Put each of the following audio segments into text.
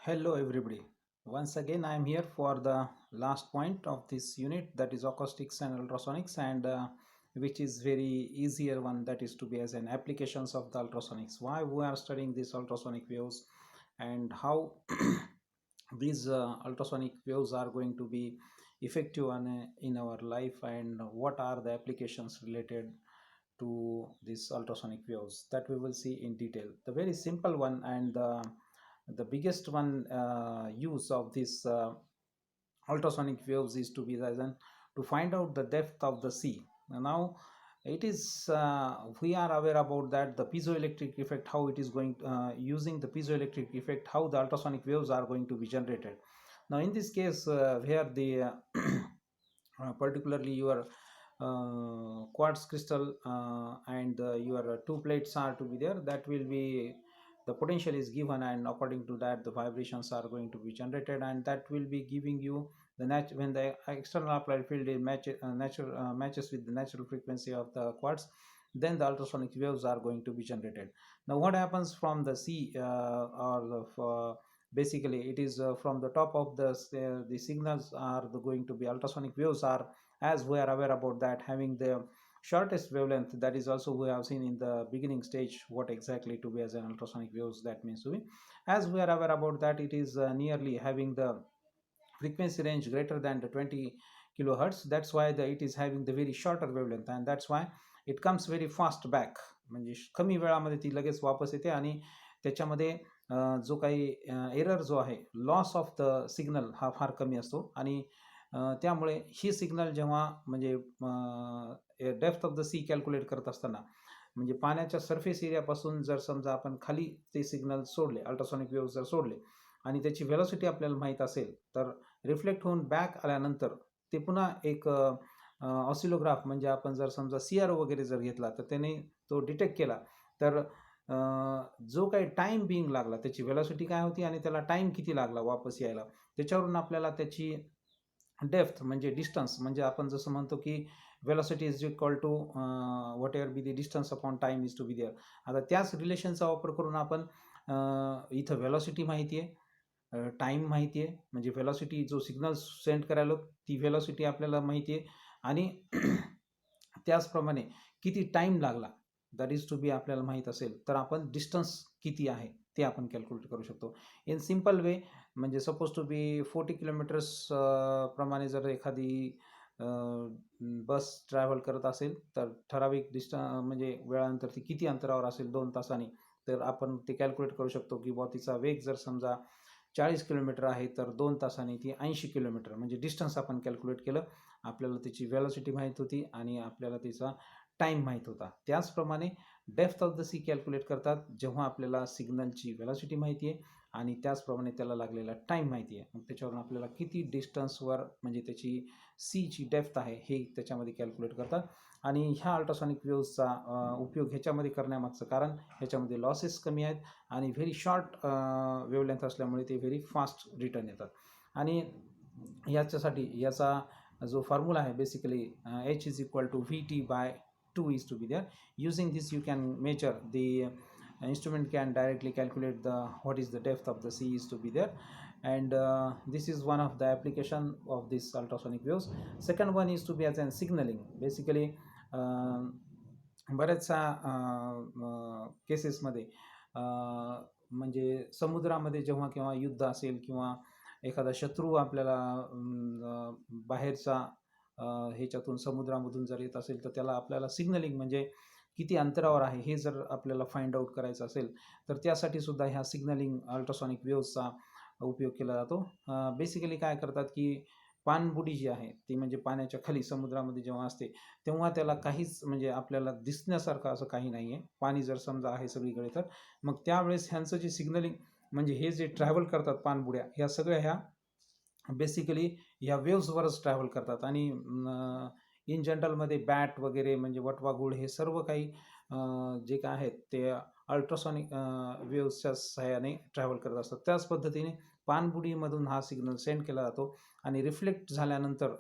Hello everybody. Once again I am here for the last point of this unit, that is acoustics and ultrasonics, and which is very easier one, that is to be as an applications of the ultrasonics. Why we are studying these ultrasonic waves and how these ultrasonic waves are going to be effective in our life, and what are the applications related to these ultrasonic waves, that we will see in detail. The very simple one and the biggest one use of this ultrasonic waves is to be to find out the depth of the sea. Now it is we are aware about that the piezoelectric effect, how it is going using the piezoelectric effect, how the ultrasonic waves are going to be generated. Now in this case, where the particularly your quartz crystal and your two plates are to be there, that will be the potential is given, and according to that the vibrations are going to be generated, and that will be giving you the when the external applied field is matches with the natural frequency of the quartz, then the ultrasonic waves are going to be generated. Now what happens from the sea, or basically it is from the top of the signals are going to be ultrasonic waves are, as we are aware about that, having the shortest wavelength. That is also we have seen in the beginning stage what exactly to be as an ultrasonic waves that means to be. As we are aware about that, it is nearly having the frequency range greater than the 20 kilohertz. That's why it is having the very shorter wavelength, and that's why it comes very fast back. म्हणजे कमी वेळामध्ये ती लगेच वापस येते, आणि त्याच्यामध्ये जो काही एरर जो आहे, लॉस ऑफ द सिग्नल हा फार कमी असतो, आणि त्यामुळे ही सिग्नल जेव्हा म्हणजे depth of the sea calculate करत असताना, म्हणजे पाण्याच्या सरफेस एरियापासून जर समजा आपण खाली ते सिग्नल सोडले, अल्ट्रासॉनिक वेव्ह जर सोडले, आणि त्याची व्हेलॉसिटी आपल्याला माहीत असेल, तर रिफ्लेक्ट होऊन बॅक आल्यानंतर ते पुन्हा एक ऑसिलोग्राफ, म्हणजे आपण जर समजा CRO वगैरे जर घेतला, तर त्याने तो डिटेक्ट केला, तर जो काही टाईम बिंग लागला, त्याची व्हेलॉसिटी काय होती आणि त्याला टाईम किती लागला वापस यायला, त्याच्यावरून आपल्याला त्याची डेप्थ म्हणजे डिस्टन्स, म्हणजे आपण जसं म्हणतो की velocity is equal to what ever be the distance upon time is to be there. आता त्याच रिलेशनचा वापर करून आपण इथं वेलॉसिटी माहिती आहे, टाईम माहिती आहे, म्हणजे वेलॉसिटी जो सिग्नल सेंड करायला ती वेलॉसिटी आपल्याला माहिती आहे, आणि त्याचप्रमाणे किती टाईम लागला दॅट इज टू बी आपल्याला माहीत असेल, तर आपण डिस्टन्स किती आहे ते आपण कॅल्क्युलेट करू शकतो इन सिम्पल वे. म्हणजे सपोज टू बी 40 किलोमीटर्स प्रमाणे जर एखादी बस ट्रॅव्हल करत असेल, तर ठराविक म्हणजे वेळानंतर ती किती अंतरावर असेल 2 तासांनी, तर आपण ते कॅल्क्युलेट करू शकतो की बुवा तिचा वेग जर समजा 40 किलोमीटर आहे, तर 2 तासांनी ती 80 किलोमीटर, म्हणजे डिस्टन्स आपण कॅल्क्युलेट केलं, आपल्याला त्याची व्हेलॉसिटी माहीत होती आणि आपल्याला तिचा टाईम माहीत होता. त्याचप्रमाणे depth of the sea calculate करतात जेव्हा आपल्याला सिग्नलची व्हेलॉसिटी माहिती आहे आणि त्याचप्रमाणे त्याला लागलेला टाईम माहिती आहे. मग त्याच्यावरून आपल्याला किती डिस्टन्सवर म्हणजे त्याची सीची डेप्थ आहे हे त्याच्यामध्ये कॅल्क्युलेट करतात. आणि ह्या अल्ट्रासॉनिक वेव्हचा उपयोग ह्याच्यामध्ये करण्यामागचं कारण, ह्याच्यामध्ये लॉसेस कमी आहेत आणि व्हेरी शॉर्ट वेवलेंथ असल्यामुळे ते व्हेरी फास्ट रिटर्न येतात. आणि याच्यासाठी याचा जो फॉर्म्युला आहे basically H is equal to VT/2 is to be there. Using this you can measure the instrument can directly calculate the what is the depth of the sea is to be there, and this is one of the application of this ultrasonic waves. Second one is to be as an signaling. Basically बऱ्याचशा केसेसमध्ये म्हणजे समुद्रामध्ये जेव्हा किंवा युद्ध असेल किंवा एखादा शत्रू आपल्याला बाहेरचा ह्याच्यातून समुद्रामधून जर येत असेल, तर त्याला आपल्याला सिग्नलिंग म्हणजे किती अंतरावर आहे हे जर आपल्याला फाइंड आउट करायचं असेल, तर त्यासाठी सुद्धा ह्या सिग्नलिंग अल्ट्रासॉनिक वेव्हचा उपयोग केला जातो. बेसिकली काय करतात की पाणबुडी जी आहे ती म्हणजे पाण्याच्या खाली समुद्रामध्ये जेव्हा असते, तेव्हा त्याला काहीच म्हणजे आपल्याला दिसण्यासारखं असं काही नाही आहे, पाणी जर समजा आहे सगळीकडे, तर मग त्यावेळेस ह्यांचं जे सिग्नलिंग म्हणजे हे जे ट्रॅव्हल करतात पाणबुड्या, ह्या सगळ्या ह्या बेसिकली ह्या वेव्सवरच ट्रॅव्हल करतात. आणि इन जनरलमध्ये बॅट वगैरे म्हणजे वटवाघूळ हे सर्व काही जे काय आहेत ते अल्ट्रासॉनिक वेव्सच्या सहाय्याने ट्रॅव्हल करत असतात. त्याच पद्धतीने पाणबुडीमधून हा सिग्नल सेंड केला जातो आणि रिफ्लेक्ट झाल्यानंतर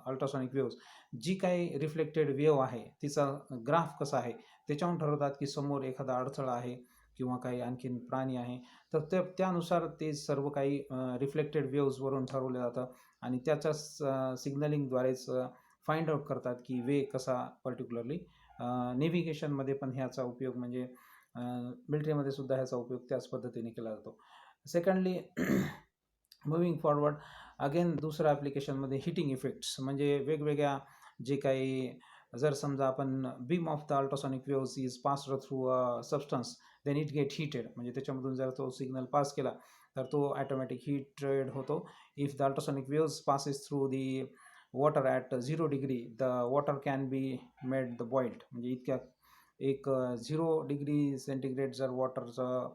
अल्ट्रासॉनिक वेव्स जी काही रिफ्लेक्टेड वेव्ह आहे तिचा ग्राफ कसा आहे त्याच्यावरून ठरवतात की समोर एखादा अडथळा आहे किंवा काही आणखीन प्राणी आहे, तर त्यानुसार ते सर्व काही रिफ्लेक्टेड वेव्सवरून ठरवलं जातं आणि त्याच्या सिग्नलिंगद्वारेच फाइंड आउट करतात की वे कसा पर्टिक्युलरली. नेव्हिगेशनमध्ये पण ह्याचा उपयोग म्हणजे मिलिटरीमध्ये सुद्धा ह्याचा उपयोग त्याच पद्धतीने केला जातो. सेकंडली मुव्हिंग फॉरवर्ड, अगेन दुसरं ॲप्लिकेशनमध्ये हिटिंग इफेक्ट्स, म्हणजे वेगवेगळ्या जे काही, जर समजा आपण beam of the ultrasonic waves is passed through a substance then it get heated, म्हणजे त्याच्यामधून जर तो सिग्नल पास केला तर तो ॲटोमॅटिक हीटेड होतो. If the ultrasonic waves passes through the water at 0 degree the water can be made the boiled, म्हणजे इतक्या एक 0 डिग्री सेंटीग्रेड जर वॉटरचं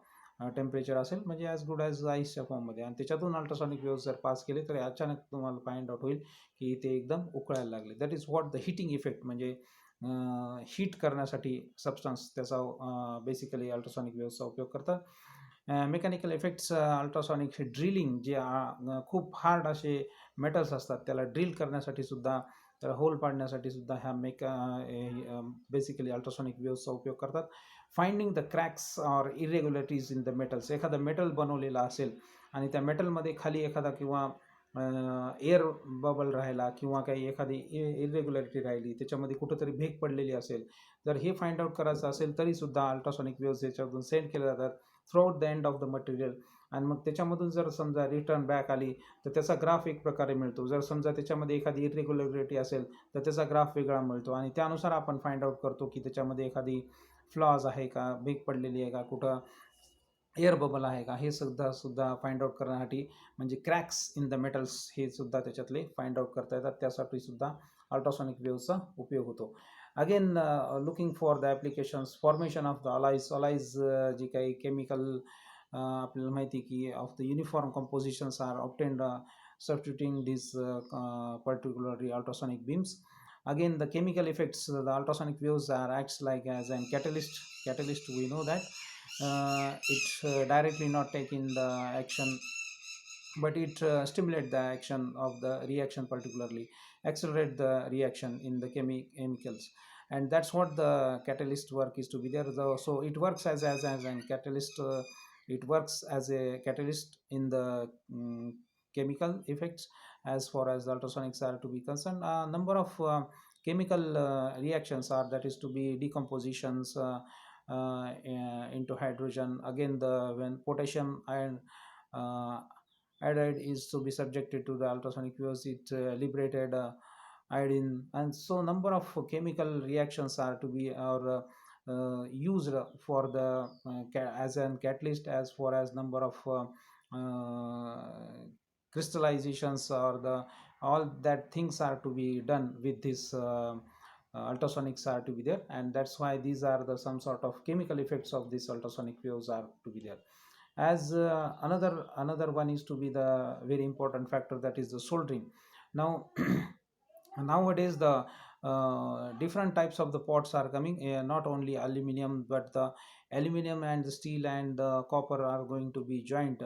टेम्परेचर असेल म्हणजे ॲज गुड ॲज आईसच्या फॉर्ममध्ये, आणि त्याच्यातून अल्ट्रासॉनिक वेव्स जर पास केले तर अचानक तुम्हाला फाइंड आउट होईल की ते एकदम उकळायला लागले. That is what the heating effect, म्हणजे हीट करण्यासाठी सबस्टन्स त्याचा बेसिकली अल्ट्रासॉनिक वेव्सचा उपयोग करतात. मेकॅनिकल इफेक्ट्स, अल्ट्रासॉनिक ड्रिलिंग, जे खूप हार्ड असे मेटल्स असतात त्याला ड्रिल करण्यासाठी सुद्धा, तर होल पाडण्यासाठी सुद्धा ह्या बेसिकली अल्ट्रासॉनिक वेव्सचा उपयोग करतात. Finding the cracks or irregularities in the metals, एखादा मेटल बनवलेला असेल आणि त्या मेटलमध्ये खाली एखादा किंवा एअर बबल राहिला किंवा काही एखादी इरेग्युलरिटी राहिली, त्याच्यामध्ये कुठंतरी भेग पडलेली असेल, जर हे फाइंड आउट करायचं असेल तरीसुद्धा अल्ट्रासॉनिक वेव्स याच्यामधून सेंड केल्या जातात throughout the end of the material. आणि मग त्याच्यामधून जर समजा रिटर्न बॅक आली तर त्याचा ग्राफ एक प्रकारे मिळतो. जर समजा त्याच्यामध्ये एखादी इरेग्युलरिटी असेल तर त्याचा ग्राफ वेगळा मिळतो आणि त्यानुसार आपण फाइंड आउट करतो की त्याच्यामध्ये एखादी फ्लॉज आहे का, भेग पडलेली आहे का, कुठं एअर बबल आहे का, हे सुद्धा फाइंड आउट करण्यासाठी, म्हणजे क्रॅक्स इन द मेटल्स हे सुद्धा त्याच्यातले फाइंड आउट करता येतात. त्यासाठी सुद्धा अल्ट्रासॉनिक वेव्सचा उपयोग होतो. Again looking for the applications, formation of the alloys जी काही केमिकल आपल्याला माहिती की of the uniform compositions are obtained substituting these particularly ultrasonic beams. Again, the chemical effects, the ultrasonic waves are acts like as an catalyst. We know that it directly not take in the action, but it stimulate the action of the reaction, particularly accelerate the reaction in the chemicals, and that's what the catalyst work is to be there. So it works as an catalyst. It works as a catalyst in the chemical effects. As far as the ultrasonics are to be concerned, a number of chemical reactions are, that is to be decompositions into hydrogen. Again, when potassium iron iodide is to be subjected to the ultrasonic waves, it liberated iodine, and so number of chemical reactions are to be used for the as an catalyst. As far as number of crystallizations or the all that things are to be done with this ultrasonics are to be there, and that's why these are the some sort of chemical effects of this ultrasonic waves are to be there. As another one is to be the very important factor, that is the soldering. Now nowadays the different types of the pots are coming, not only aluminum, but the aluminum and the steel and the copper are going to be joined,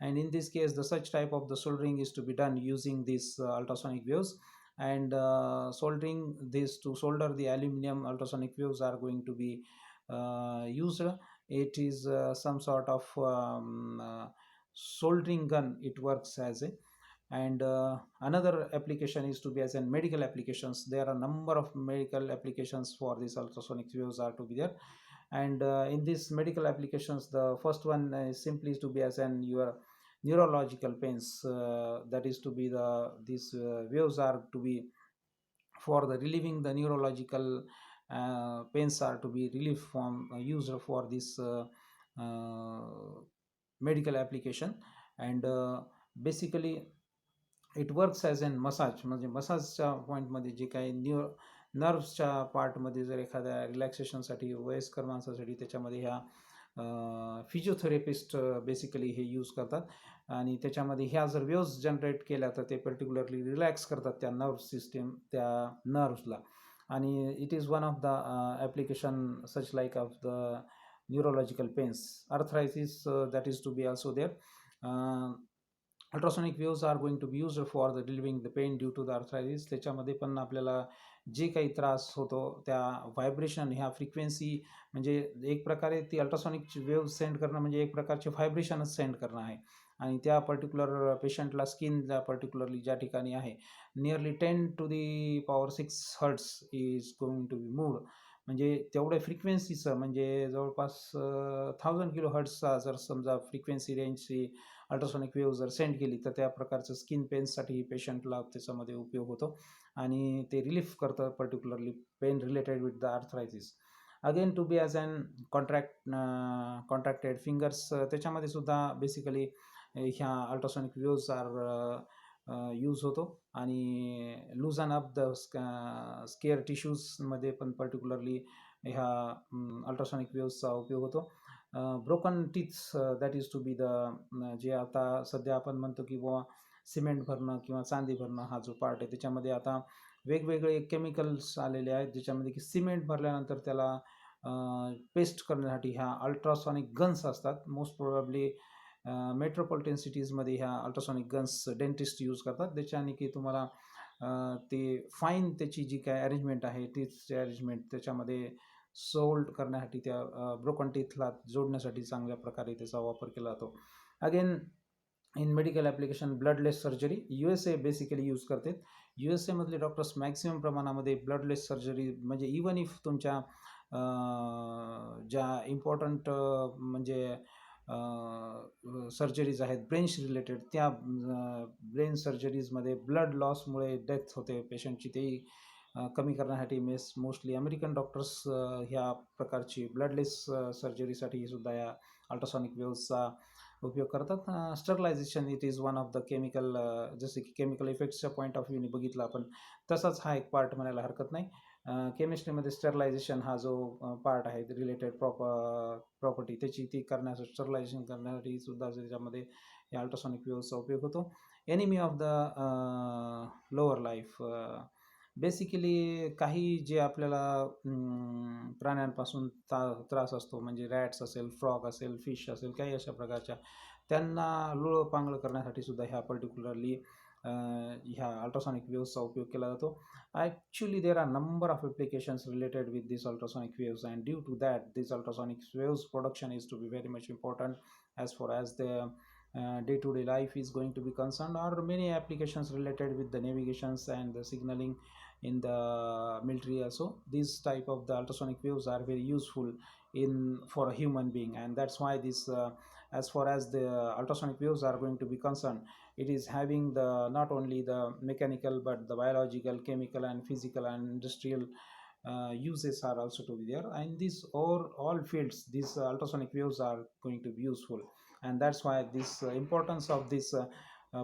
and in this case the such type of the soldering is to be done using these ultrasonic waves. And soldering this, to solder the aluminum ultrasonic waves are going to be used. It is some sort of soldering gun it works as a. And another application is to be as in medical applications. There are a number of medical applications for these ultrasonic waves are to be there. And in these medical applications, the first one is simply to be as in your neurological pains, that is to be these waves are to be for the relieving the neurological pains are to be relief from used for this medical application. And basically it works as an massage, म्हणजे मसाजच्या पॉईंटमध्ये जे काही नर्व्सच्या पार्टमध्ये जर एखाद्या रिलॅक्सेशनसाठी वयस्कर माणसासाठी त्याच्यामध्ये ह्या फिजिओथेरपिस्ट बेसिकली हे यूज करतात, आणि त्याच्यामध्ये ह्या जर वेव्स जनरेट केल्या तर ते पर्टिक्युलरली रिलॅक्स करतात त्या नर्व सिस्टीम, त्या नर्व्सला. आणि it is one of the application such like of the neurological pains, arthritis, that is to be also there. Ultrasonic waves are going to be use for the relieving the pain due to the arthritis. त्याच्यामध्ये पण आपल्याला जे काही त्रास होतो त्या vibration ह्या frequency, म्हणजे एक प्रकारे ती अल्ट्रासॉनिक वेव्ह सेंड करणं म्हणजे एक प्रकारचे व्हायब्रेशनच सेंड करणं आहे. आणि त्या पर्टिक्युलर पेशंटला स्किन ज्या पर्टिक्युलरली ज्या ठिकाणी आहे, nearly 10 to the power 6 hertz is going to be moved. म्हणजे तेवढ्या फ्रिक्वेन्सीचं, म्हणजे जवळपास 1000 किलो हर्ट्सचा जर समजा फ्रिक्वेन्सी रेंजची अल्ट्रासॉनिक वेव्ह जर सेंड केली, तर त्या प्रकारचं स्किन पेन्ससाठी पेशंटला त्याच्यामध्ये उपयोग होतो आणि ते रिलीफ करतं particularly pain related with the arthritis. Again to be as an contracted fingers, त्याच्यामध्ये सुद्धा बेसिकली ह्या अल्ट्रासॉनिक वेव्ज आर यूज होतो. आणि लूजन अप द स्केअर टिश्यूजमध्ये पण पर्टिक्युलरली ह्या अल्ट्रासॉनिक वेव्सचा उपयोग होतो. Broken teeths, that is to be the, जे आता सध्या आपण म्हणतो की बुवा सिमेंट भरणं किंवा चांदी भरणं हा जो पार्ट आहे, त्याच्यामध्ये आता वेगवेगळे केमिकल्स आलेले आहेत, ज्याच्यामध्ये की सिमेंट भरल्यानंतर त्याला पेस्ट करण्यासाठी ह्या अल्ट्रासॉनिक गन्स असतात. मोस्ट प्रोबॅबली मेट्रोपॉलिटन सिटीजमध्ये ह्या अल्ट्रासॉनिक गन्स डेंटिस्ट यूज करतात, ज्याच्याने की तुम्हाला ते फाईन त्याची जी काय अरेंजमेंट आहे, टीथची अरेंजमेंट त्याच्यामध्ये सोल्ड करण्यासाठी, त्या ब्रोकन टीथला जोडण्यासाठी चांगल्या प्रकारे त्याचा वापर केला जातो. Again in medical application bloodless surgery USA basically use करते. USA मधले डॉक्टर्स मॅक्सिमम प्रमाणामध्ये ब्लडलेस सर्जरी, म्हणजे इवन इफ तुमच्या ज्या इम्पॉर्टंट म्हणजे सर्जरीज आहेत ब्रेन्स रिलेटेड, त्या ब्रेन सर्जरीजमध्ये ब्लड लॉसमुळे डेथ होते पेशंटची, तेही कमी करण्यासाठी मोस्टली अमेरिकन डॉक्टर्स ह्या प्रकारची ब्लडलेस सर्जरीसाठी सुद्धा या अल्ट्रासॉनिक वेव्हचा उपयोग करतात. Sterilisation it is one of the chemical, जसे की केमिकल इफेक्ट्सच्या पॉईंट ऑफ व्ह्यूने बघितलं आपण, तसाच हा एक पार्ट म्हणायला हरकत नाही. केमिस्ट्रीमध्ये स्टरलायझेशन हा जो पार्ट आहे रिलेटेड प्रॉपर्टी त्याची ती करण्यासाठी, स्टरलायझेशन करण्यासाठी सुद्धा त्याच्यामध्ये या अल्ट्रासॉनिक वेव्हचा उपयोग होतो. Enemy of the lower life, basically काही जे आपल्याला प्राण्यांपासून त्रास असतो, म्हणजे रॅट्स असेल, फ्रॉग असेल, फिश असेल, काही अशा प्रकारच्या, त्यांना लुळं पांगळं करण्यासाठी सुद्धा ह्या पर्टिक्युलरली ह्या अल्ट्रासॉनिक वेव्सचा उपयोग केला जातो. Actually, there are number of applications related with these ultrasonic waves, and due to that, this ultrasonic waves production is to be very much important as far as the day-to-day life is going to be concerned, or many applications related with the navigations and the signaling in the military also. These type of the ultrasonic waves are very useful in for a human being, and that's why this as far as the ultrasonic waves are going to be concerned, it is having the not only the mechanical but the biological, chemical and physical and industrial uses are also to be there. And these all fields, these ultrasonic waves are going to be useful, and that's why this importance of this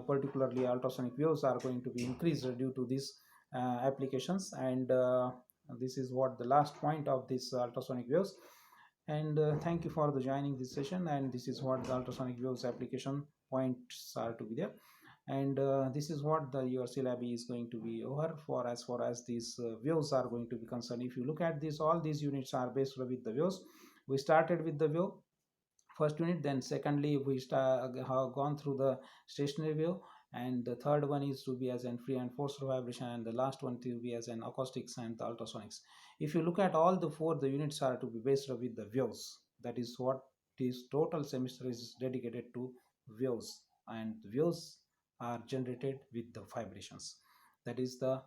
particularly ultrasonic waves are going to be increased due to these applications. And this is what the last point of this ultrasonic waves. And thank you for the joining this session, and this is what the ultrasonic waves application points are to be there. And this is what the your syllabi is going to be over for as far as these waves are going to be concerned. If you look at this, all these units are based with the waves. We started with the wave first unit, then secondly we have gone through the stationary wave, and the third one is to be as an free and forced vibration, and the last one to be as an acoustics and the ultrasonics. If you look at all the four, the units are to be based with the waves. That is what this total semester is dedicated to, waves. And waves are generated with the vibrations. That is the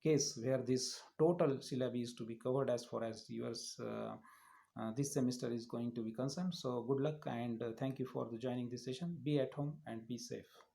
case where this total syllabus is to be covered as far as yours this semester is going to be concerned. So good luck, and thank you for the joining this session. Be at home and be safe.